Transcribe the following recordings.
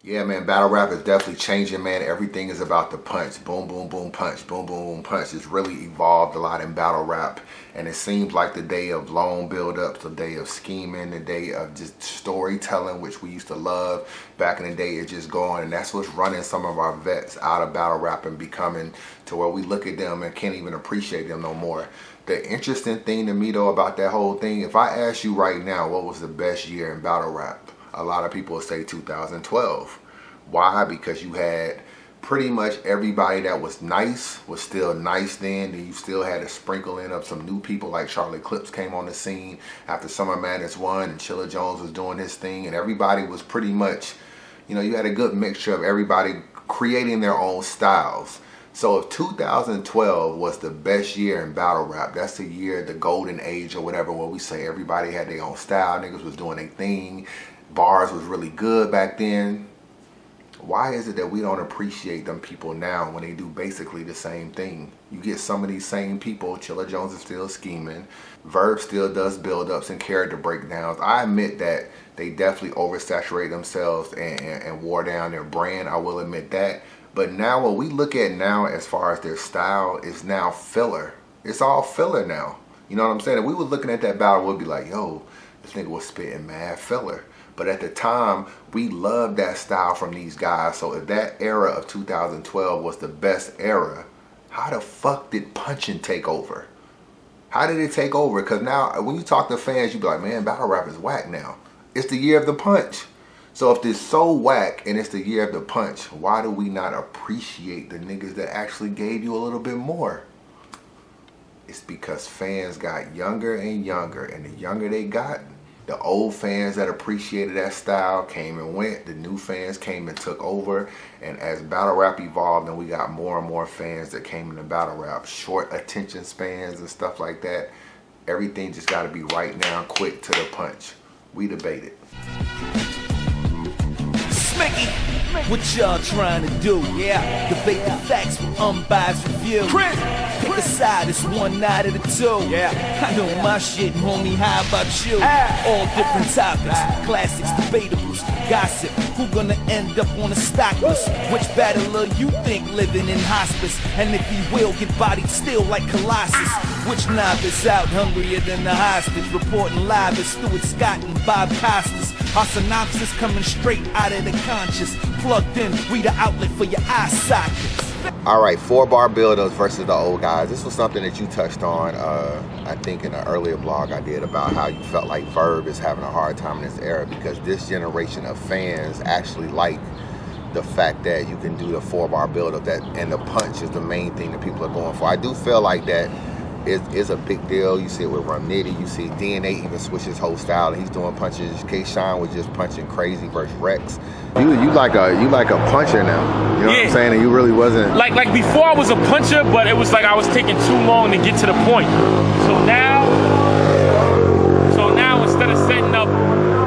Yeah, man, battle rap is definitely changing, man. Everything is about the punch. Boom, boom, boom, punch. Boom, boom, boom, punch. It's really evolved a lot in battle rap. And it seems like the day of long build-ups, the day of scheming, the day of just storytelling, which we used to love back in the day, is just gone. And that's what's running some of our vets out of battle rap and becoming to where we look at them and can't even appreciate them no more. The interesting thing to me, though, about that whole thing, if I ask you right now what was the best year in battle rap, a lot of people will say 2012. Why? Because you had pretty much everybody that was nice was still nice then. And you still had a sprinkling of some new people, like Charlie Clips came on the scene after Summer Madness 1 and Chilla Jones was doing his thing. And everybody was pretty much, you know, you had a good mixture of everybody creating their own styles. So if 2012 was the best year in battle rap, that's the year, the golden age or whatever, where we say everybody had their own style, niggas was doing their thing, bars was really good back then. Why is it that we don't appreciate them people now when they do basically the same thing? You get some of these same people, Chilla Jones is still scheming, Verb still does build-ups and character breakdowns. I admit that they definitely oversaturate themselves and wore down their brand, I will admit that. But now what we look at now as far as their style is now filler. It's all filler now. You know what I'm saying? If we were looking at that battle, we'd be like, yo, this nigga was spitting mad filler. But at the time, we loved that style from these guys. So if that era of 2012 was the best era, how the fuck did punching take over? How did it take over? Because now when you talk to fans, you be like, man, battle rap is whack now. It's the year of the punch. So if it's so whack and it's the year of the punch, why do we not appreciate the niggas that actually gave you a little bit more? It's because fans got younger and younger, and the younger they got, the old fans that appreciated that style came and went. The new fans came and took over. And as battle rap evolved and we got more and more fans that came into battle rap, short attention spans and stuff like that, everything just got to be right now, quick to the punch. We debate it. Smicky, what y'all trying to do? Yeah, debate the facts with unbiased review. Pick a side, it's one out of the two. Yeah, I know my shit, homie. How about you? All different topics, classics, debatables, gossip. Who gonna end up on the stock list? Which battler you think living in hospice? And if he will, get bodied still like Colossus. Which novice out hungrier than the hostage? Reporting live is Stuart Scott and Bob Costas. Our synopsis coming straight out of the conscious. Plugged in, we the outlet for your eye sockets. All right, 4-bar build-ups versus the old guys. This was something that you touched on, I think in an earlier blog I did about how you felt like Verb is having a hard time in this era because this generation of fans actually like the fact that you can do the 4-bar build-up and the punch is the main thing that people are going for. I do feel like that is a big deal. You see it with Rum Nitty, you see DNA even switch his whole style and he's doing punches. K-Shine was just punching crazy versus Rex. You like a puncher now. You know what I'm saying? And you really wasn't like before I was a puncher, but it was like I was taking too long to get to the point. So now instead of setting up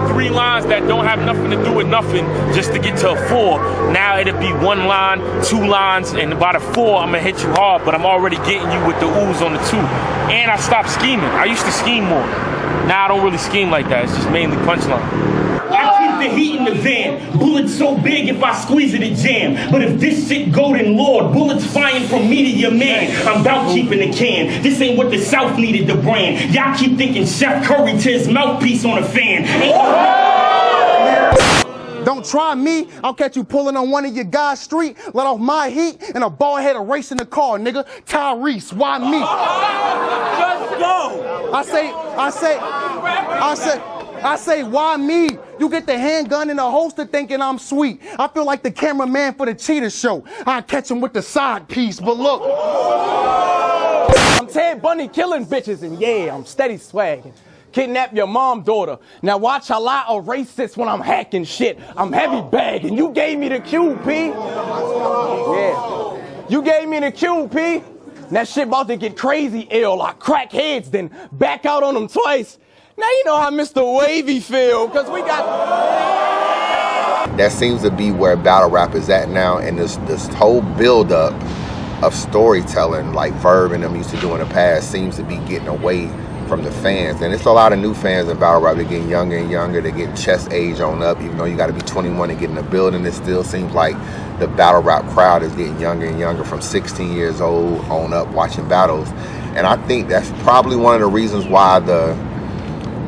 3 lines that don't have nothing to do with nothing just to get to a 4, now it'll be 1 line, 2 lines, and by the 4 I'm gonna hit you hard, but I'm already getting you with the ooze on the 2. And I stopped scheming. I used to scheme more. Now I don't really scheme like that. It's just mainly punchline. I keep the heat in the van. Bullets so big if I squeeze it, it jam. But if this shit go, then Lord, bullets flying from me to your man. I'm about keeping the can. This ain't what the South needed, the brand. Y'all keep thinking Chef Curry to his mouthpiece on a fan. Don't try me, I'll catch you pulling on one of your guys' street, let off my heat, and a ball head racing the car, nigga. Tyrese, why me? Just go. I say, why me? You get the handgun in the holster thinking I'm sweet. I feel like the cameraman for the Cheetah Show. I catch him with the side piece, but look. I'm Ted Bundy killing bitches, and yeah, I'm steady swagging. Kidnap your mom, daughter. Now watch a lot of racists when I'm hacking shit. I'm heavy bagging. You gave me the cue, P. Yeah. You gave me the cue, P. That shit about to get crazy ill. I crack heads, then back out on them twice. Now you know how Mr. Wavy feel, because we got... That seems to be where battle rap is at now, and this whole build-up of storytelling like Verb and them used to do in the past seems to be getting away from the fans. And it's a lot of new fans in battle rap. They're getting younger and younger. They're getting chest age on up. Even though you got to be 21 to get in the building, it still seems like the battle rap crowd is getting younger and younger from 16 years old on up watching battles. And I think that's probably one of the reasons why the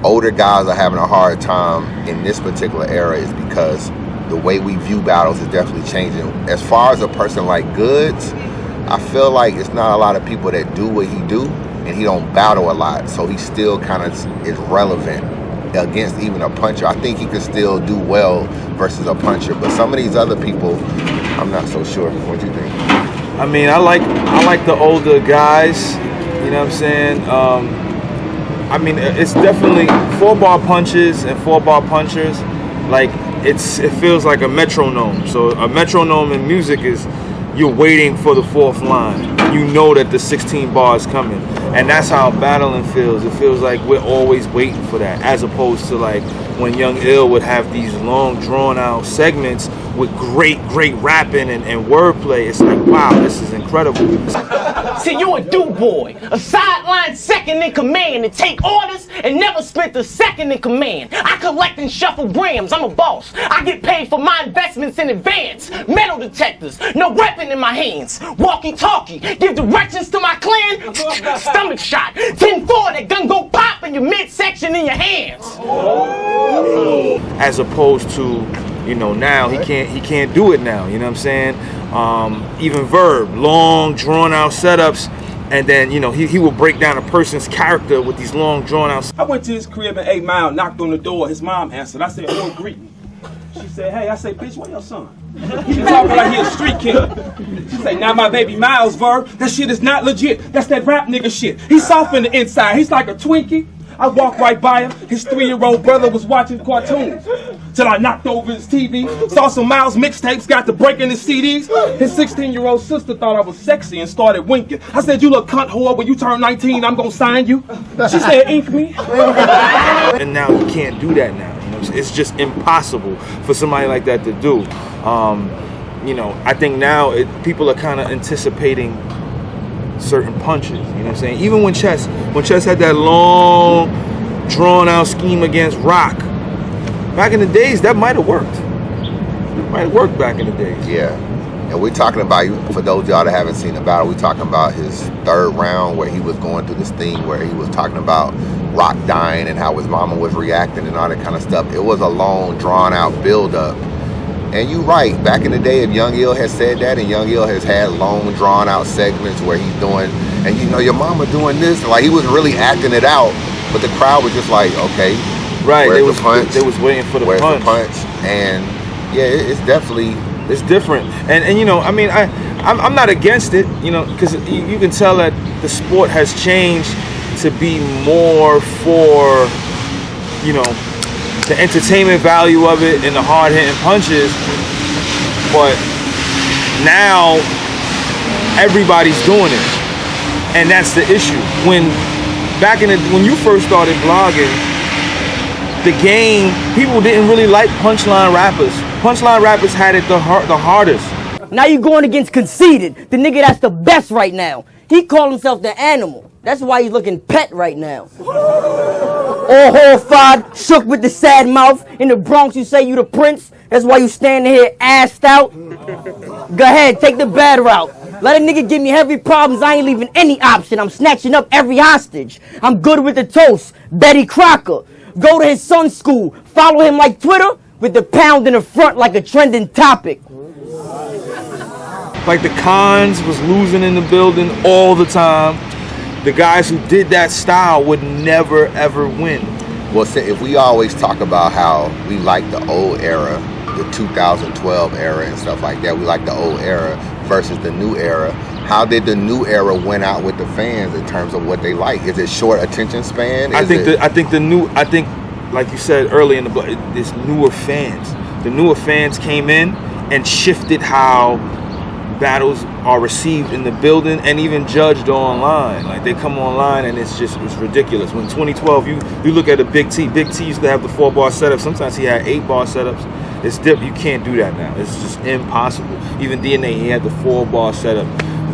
older guys are having a hard time in this particular era, is because the way we view battles is definitely changing. As far as a person like Goods, I feel like it's not a lot of people that do what he do, and he don't battle a lot, so he still kind of is relevant against even a puncher. I think he could still do well versus a puncher, but some of these other people, I'm not so sure. What do you think? I mean, I like the older guys. You know what I'm saying? I mean, it's definitely 4-bar punches and 4-bar punchers. Like it feels like a metronome. So a metronome in music is you're waiting for the 4th line. You know that the 16 bar is coming. And that's how battling feels. It feels like we're always waiting for that, as opposed to like when Young Ill would have these long drawn out segments with great rapping and wordplay. It's like, wow, this is incredible. See, you a do-boy, a sideline second in command, and take orders and never spent a second in command. I collect and shuffle grams, I'm a boss. I get paid for my investments in advance. Metal detectors, no weapon in my hands. Walkie-talkie, give directions to my clan. Stomach shot, 10-4, that gun go pop in your midsection in your hands. As opposed to, you know, now he can't do it now. You know what I'm saying? Even Verb, long drawn out setups, and then, you know, he will break down a person's character with these long drawn out. I went to his crib in 8 Mile, knocked on the door. His mom answered. I said, "Oh, greet me." She said, "Hey." I said, "Bitch, where your son?" He been talking like he a street kid. She said, "Now my baby Miles, Verb, that shit is not legit. That's that rap nigga shit. He's soft in the inside. He's like a Twinkie." I walked right by him. His 3-year-old brother was watching cartoons. Till I knocked over his TV, saw some Miles mixtapes, got to breaking his CDs. His 16-year-old sister thought I was sexy and started winking. I said, "You look cunt whore, when you turn 19, I'm gonna sign you." She said, "Ink me." And now you can't do that now. You know, it's just impossible for somebody like that to do. You know, I think now people are kind of anticipating certain punches, you know what I'm saying? Even when Chess had that long, drawn-out scheme against Rock, back in the days, that might have worked. It might have worked back in the days. Yeah. And we're talking about, for those of y'all that haven't seen the battle, we're talking about his 3rd round where he was going through this thing where he was talking about Rock dying and how his mama was reacting and all that kind of stuff. It was a long, drawn-out build-up. And you're right, back in the day, if Young Ill has said that, and Young Ill has had long, drawn-out segments where he's doing, and you know, your mama doing this, like he was really acting it out, but the crowd was just like, okay, right? Where's the punch? They was waiting for the where's punch. The punch? And yeah, it's definitely, it's different. And you know, I mean, I'm not against it, you know, because you can tell that the sport has changed to be more for, you know, the entertainment value of it and the hard-hitting punches, but now everybody's doing it, and that's the issue. When you first started blogging, the game, people didn't really like punchline rappers. Punchline rappers had it the hardest. Now you going against Conceited, the nigga that's the best right now. He called himself the Animal. That's why he's looking pet right now. All horrified, shook with the sad mouth. In the Bronx, you say you the prince. That's why you standing here assed out. Go ahead, take the bad route. Let a nigga give me heavy problems. I ain't leaving any option. I'm snatching up every hostage. I'm good with the toast. Betty Crocker. Go to his son's school. Follow him like Twitter with the pound in the front like a trending topic. Like the Cons was losing in the building all the time. The guys who did that style would never, ever win. well, if we always talk about how we like the old era, the 2012 era and stuff like that, we like the old era versus the new era. How did the new era win out with the fans in terms of what they like? Is it short attention span? I think like you said earlier in the book, it's newer fans. The newer fans came in and shifted how battles are received in the building and even judged online. Like they come online and it's ridiculous. When 2012, you look at a Big T. Big T used to have the 4-bar setup. Sometimes he had 8-bar setups. It's different. You can't do that now. It's just impossible. Even DNA, he had the 4-bar setup.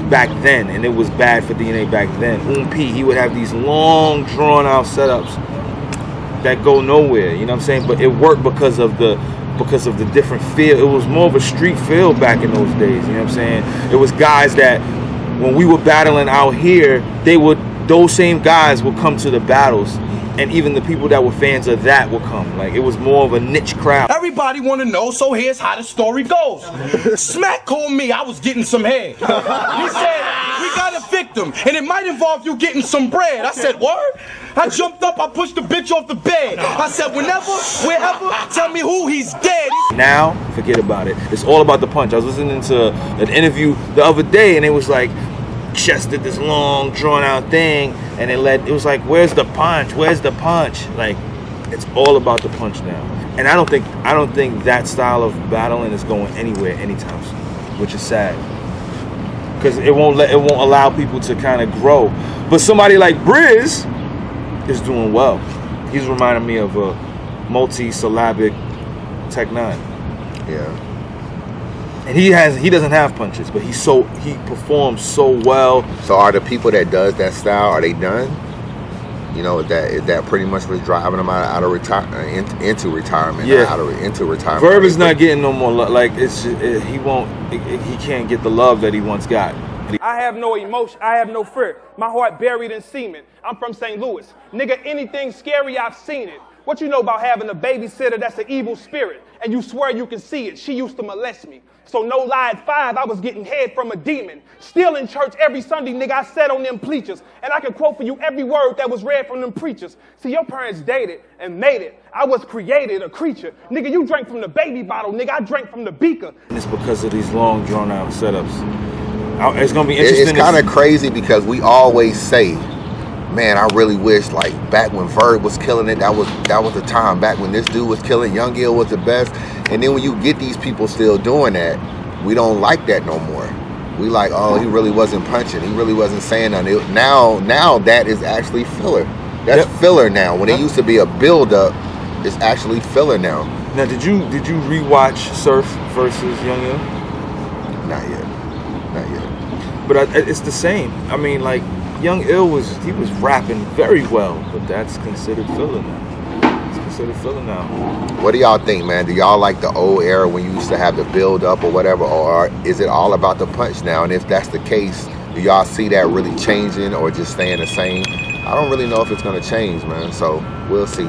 back then, and it was bad for DNA back then. P, he would have these long, drawn-out setups that go nowhere. You know what I'm saying? But it worked because of the different feel. It was more of a street feel back in those days. You know what I'm saying? It was guys that when we were battling out here, those same guys would come to the battles, and even the people that were fans of that would come. Like, it was more of a niche crowd. Everybody want to know, so here's how the story goes. Smack called me, I was getting some head. He said, we got a victim, and it might involve you getting some bread. I said, word? I jumped up, I pushed the bitch off the bed. I said, whenever, wherever, tell me who, he's dead. Now, forget about it. It's all about the punch. I was listening to an interview the other day, and it was like, Chess did this long, drawn-out thing, and it was like, where's the punch? Where's the punch? Like, it's all about the punch now. And I don't think that style of battling is going anywhere anytime soon, which is sad. Because it won't allow people to kind of grow. But somebody like Briz is doing well. He's reminding me of a multi-syllabic Tech 9. Yeah. And he doesn't have punches, but he performs so well. So are the people that does that style, are they done? You know, is that pretty much what's driving them into retirement? Yeah. Into retirement. Verb is not getting no more love. Like, he can't get the love that he once got. I have no emotion. I have no fear. My heart buried in cement. I'm from St. Louis. Nigga, anything scary, I've seen it. What you know about having a babysitter that's an evil spirit, and you swear you can see it? She used to molest me. So no lie, at 5, I was getting head from a demon. Still in church every Sunday, nigga, I sat on them bleachers. And I can quote for you every word that was read from them preachers. See, your parents dated and made it. I was created, a creature. Nigga, you drank from the baby bottle. Nigga, I drank from the beaker. And it's because of these long, drawn-out setups. It's going to be interesting. It's kind of crazy because we always say, man, I really wish, like, back when Verb was killing it, that was the time. Back when this dude was killing, Young Ill was the best. And then when you get these people still doing that, we don't like that no more. We like, oh, he really wasn't punching. He really wasn't saying nothing. Now that is actually filler. That's filler now. When it used to be a build-up, it's actually filler now. Now, did you rewatch Surf versus Young Ill? Not yet. But it's the same. I mean, like, Young Ill was rapping very well, but that's considered filler now. What do y'all think, man? Do y'all like the old era when you used to have the build up or whatever, or is it all about the punch now? And if that's the case, do y'all see that really changing or just staying the same? I don't really know if it's gonna change, man. So we'll see.